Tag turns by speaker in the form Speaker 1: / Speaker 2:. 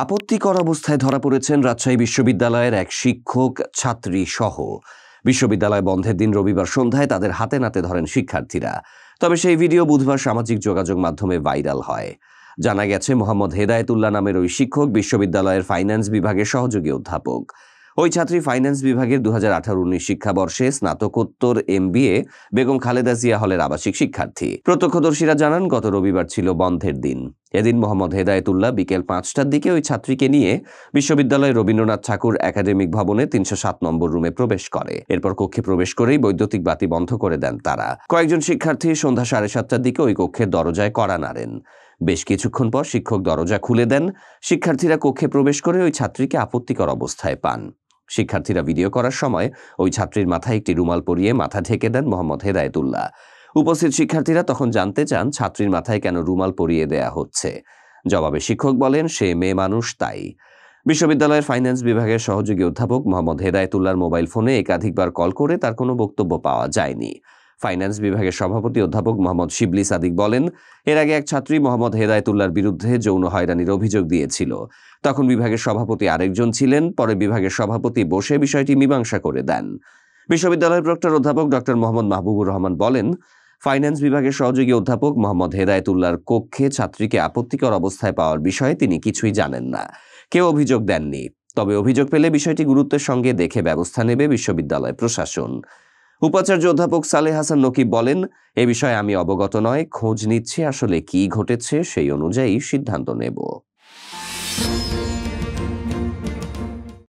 Speaker 1: আপত্তিকর অবস্থায় ধরা পড়েছেন রাজশাহী বিশ্ববিদ্যালয়ের এক শিক্ষক, ছাত্রী সহ। বিশ্ববিদ্যালয় বন্ধের দিন রবিবার সন্ধ্যায় তাদের হাতে নাতে ধরেন শিক্ষার্থীরা। তবে সেই ভিডিও বুধবার সামাজিক যোগাযোগ মাধ্যমে ভাইরাল হয়। জানা গেছে, মোহাম্মদ হেদায়েতুল্লাহ নামের ওই শিক্ষক বিশ্ববিদ্যালয়ের ফাইন্যান্স বিভাগের সহযোগী অধ্যাপক। ওই ছাত্রী ফাইন্যান্স বিভাগের 2018-19 শিক্ষাবর্ষে স্নাতকোত্তর MBA বেগম খালেদা জিয়া হলের আবাসিক শিক্ষার্থী। প্রত্যক্ষদর্শীরা জানান, গত রবিবার ছিল বন্ধের দিন। এদিন মোহাম্মদ হেদায়েতুল্লাহ বিকেল 5টার দিকে ওই ছাত্রীকে নিয়ে বিশ্ববিদ্যালয়ের রবীন্দ্রনাথ ঠাকুর একাডেমিক ভবনে 307 নম্বর রুমে প্রবেশ করে। এরপর কক্ষে প্রবেশ করেই বৈদ্যুতিক বাতি বন্ধ করে দেন তারা। কয়েকজন শিক্ষার্থী সন্ধ্যা 7:30টার দিকে ওই কক্ষের দরজায় কড়া নাড়েন। বেশ কিছুক্ষণ পর শিক্ষক দরজা খুলে দেন। শিক্ষার্থীরা কক্ষে প্রবেশ করে ওই ছাত্রীকে আপত্তিকর অবস্থায় পান। শিক্ষার্থীরা ভিডিও করার সময় ওই ছাত্রীর মাথায় একটি রুমাল পরিয়ে মাথা ঢেকে দেন মোহাম্মদ হেদায়েতুল্লাহ। উপস্থিত শিক্ষার্থীরা তখন জানতে চান ছাত্রীর মাথায় কেন রুমাল পরিয়ে দেয়া হচ্ছে। জবাবে শিক্ষক বলেন, সে মেয়ে মানুষ, তাই। বিশ্ববিদ্যালয়ের ফাইন্যান্স বিভাগের সহযোগী অধ্যাপক মোহাম্মদ হেদায়েতুল্লাহর মোবাইল ফোনে একাধিকবার কল করে তার কোনো বক্তব্য পাওয়া যায়নি। ফাইন্যান্স বিভাগের সভাপতি অধ্যাপক মোহাম্মদ শিবলি সাদিক বলেন, এর আগে এক ছাত্রী মোহাম্মদ হেদায়েতুল্লাহর বিরুদ্ধে যৌন হয়রানির অভিযোগ দিয়েছিল। তখন বিভাগের সভাপতি আরেকজন ছিলেন। পরে বিভাগের সভাপতি বসে বিষয়টি মীমাংসা করে দেন। বিশ্ববিদ্যালয়ের প্রক্টর অধ্যাপক ডক্টর মোহাম্মদ মাহবুবুর রহমান বলেন, ফাইন্যান্স বিভাগের সহযোগী অধ্যাপক মোহাম্মদ হেদায়েতুল্লাহর কক্ষে ছাত্রীকে আপত্তিকর অবস্থায় পাওয়ার বিষয়ে তিনি কিছুই জানেন না। কেউ অভিযোগ দেননি। তবে অভিযোগ পেলে বিষয়টি গুরুত্বের সঙ্গে দেখে ব্যবস্থা নেবে বিশ্ববিদ্যালয় প্রশাসন। উপাচার্য অধ্যাপক সালেহ হাসান নকিব বলেন, এ বিষয়ে আমি অবগত নয়, খোঁজ নিচ্ছি, আসলে কি ঘটেছে সেই অনুযায়ী সিদ্ধান্ত নেব।